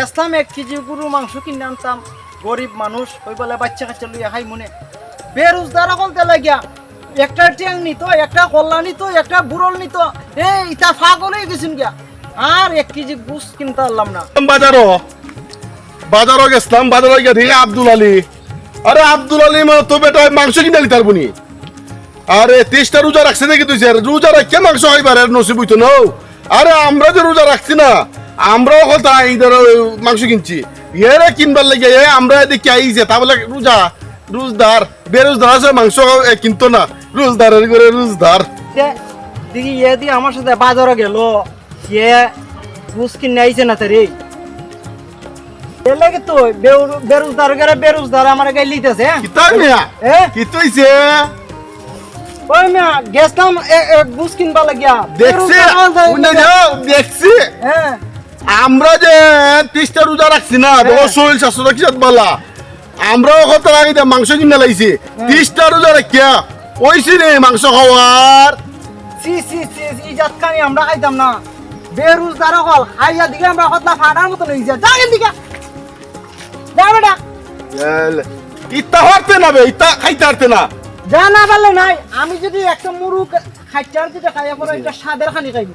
আসলাম 1 KG গরু মাংস কিনে আনতাম, গরিব মানুষ ওই বলে বাচ্চা কাচ্চা লইয়া খাই মনে বেরোজগার বলতে লাগিয়া একটা ট্যাং নিত, একটা কল্লা নিত, একটা বুড়ল নিত, এই ইটা পাগল হয়ে গেছেন গিয়া। আর 1 কেজি গুস কিনতে পারলাম না। বাজারও গেছিলাম, বাজারে গিয়ে দেখি আব্দুল আলী। আরে আব্দুল আলী তো বেটা মাংস কিনে নিতে পারবনি। আরে 30টা রোজা রাখছে নাকি তুই? রোজা রাখে মাংস খাইবার নসিব হইতো না। আরে আমরা যে রোজা রাখছি না, আমরাও কথা মাংস কিনছি এরা কিনবার লেগে। আমরা দেখি আইছে তা বলে রোজদার বেরোজদার আছে মাংস কিনতো না, রোজদারের করে রোজদার দেখি ইয়ে দিয়ে আমার সাথে বাজারে গেল, ইয়ে গুস কিনে আইছে না তারে লাগে তো বেরোজদার করে বেরোজদার আমার গায়ে লিতেছে। কি তুইছে ওই মিয়া গেছলাম গুস কিনবা লাগিয়া দেখছি। হ্যাঁ আমরা যে 30টা রোজা রাখছি না, শরীর স্বাস্থ্য কি বলা, আমরাও কত আগে মাংস কিনে লাইছি। 30টা রোজা রাখিয়া ওইছি রে মাংস খাওয়ার। সি সি সি ইজাত খানি আমরা খাইতাম না, বেরোজদার হল খাইয়া দিকে আমরা কতলা ফাটার মতন হয়ে যায়। যাগেন দিকে যা বেটা, ইতা হারতে না বে, ইতা খাইতে হারতে না। যা না পারলে নাই, আমি যদি একটা মুরু খাইতে আর যেটা খাইয়া পরে একটা সাদের খানি খাইব।